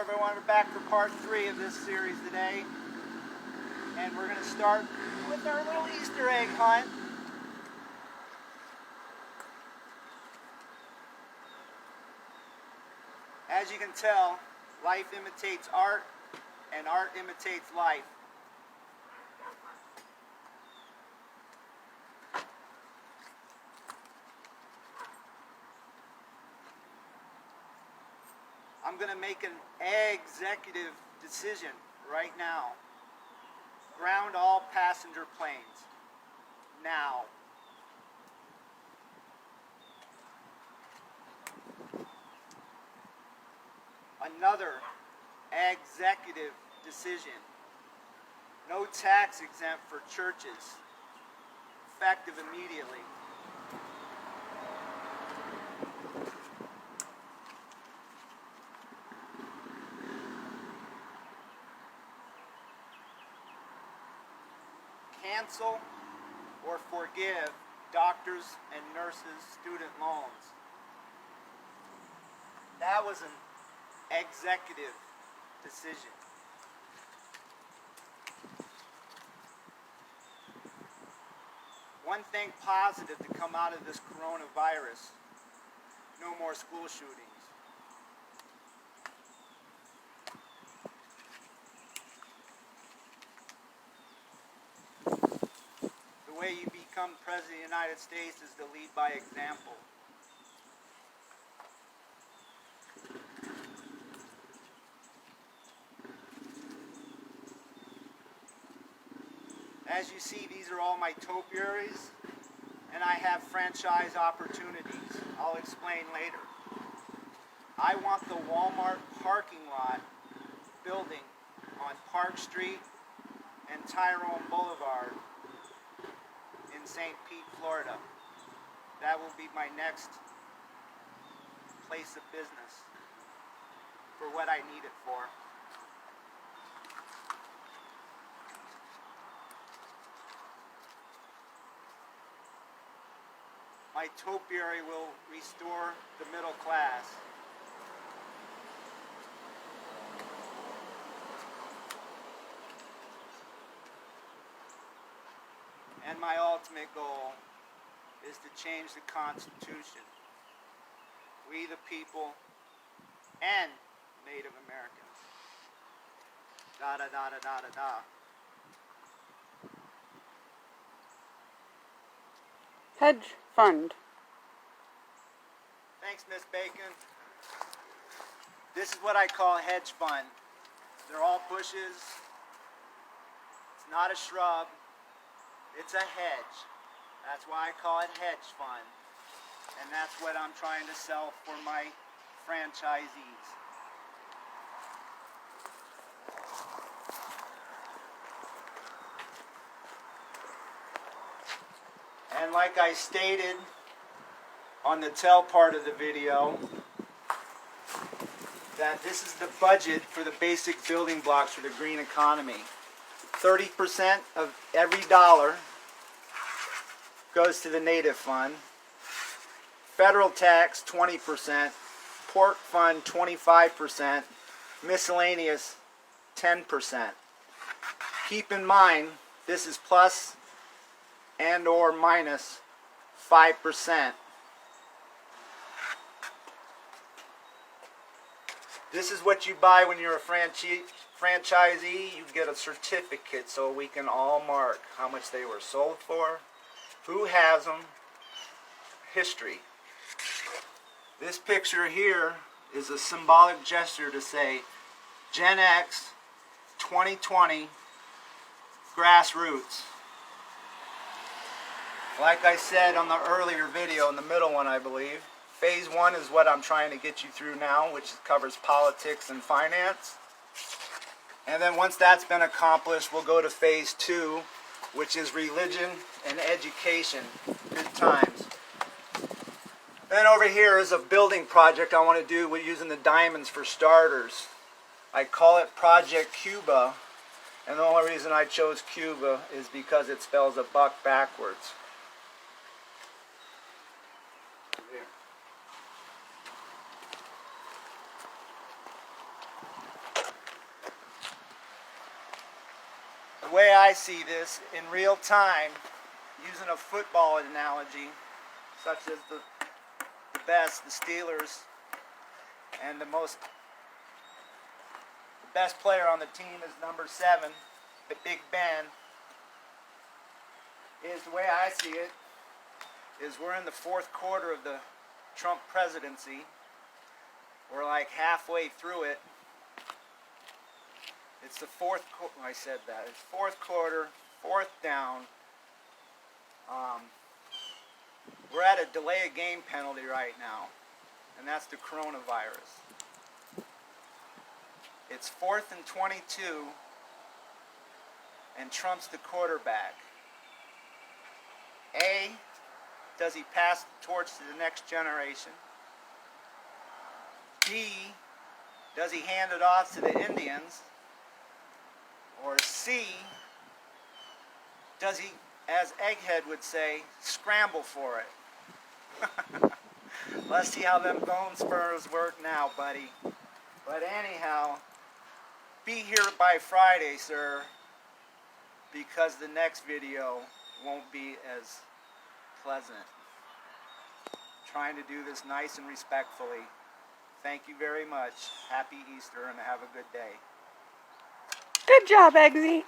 everyone, we're back for part 3 of this series today. And we're going to start with our little Easter egg hunt. As you can tell, life imitates art, and art imitates life. I'm going to make an executive decision right now. Ground all passenger planes. Now. Another executive decision. No tax exempt for churches. Effective immediately. Cancel or forgive doctors and nurses' student loans. That was an executive decision. One thing positive to come out of this coronavirus: no more school shootings. The way you become President of the United States is to lead by example. As you see, these are all my topiaries, and I have franchise opportunities. I'll explain later. I want the Walmart parking lot building on Park Street and Tyrone Boulevard in St. Pete, Florida. That will be my next place of business for what I need it for. My topiary will restore the middle class. And my ultimate goal is to change the Constitution. We the people and Native Americans. Da da da da da da da. Hedge fund. Thanks, Miss Bacon. This is what I call a hedge fund. They're all bushes. It's not a shrub. It's a hedge. That's why I call it hedge fund. And that's what I'm trying to sell for my franchisees. And like I stated on the tell part of the video, that this is the budget for the basic building blocks for the green economy. 30% of every dollar goes to the native fund. Federal tax, 20%. Port fund, 25%. Miscellaneous, 10%. Keep in mind, this is plus and or minus 5%. This is what you buy when you're a franchisee. You get a certificate so we can all mark how much they were sold for, who has them, history. This picture here is a symbolic gesture to say Gen X 2020 grassroots. Like I said on the earlier video, in the middle one I believe, Phase 1 is what I'm trying to get you through now, which covers politics and finance. And then once that's been accomplished, we'll go to Phase 2, which is religion and education. Good times. Then over here is a building project I want to do with using the diamonds for starters. I call it Project Cuba, and the only reason I chose Cuba is because it spells a buck backwards. The way I see this in real time, using a football analogy, such as the best, the Steelers, and the best player on the team is number 7, the Big Ben, is the way I see it, is we're in the 4th quarter of the Trump presidency. We're like halfway through it. It's the 4th quarter, I said that, it's 4th quarter, 4th down. We're at a delay of game penalty right now, and that's the coronavirus. It's 4th and 22, and Trump's the quarterback. A, does he pass the torch to the next generation? B, does he hand it off to the Indians? Or C, does he, as Egghead would say, scramble for it? Let's see how them bone spurs work now, buddy. But anyhow, be here by Friday, sir, because the next video won't be as pleasant. Trying to do this nice and respectfully. Thank you very much. Happy Easter and have a good day. Good job, Eggsy.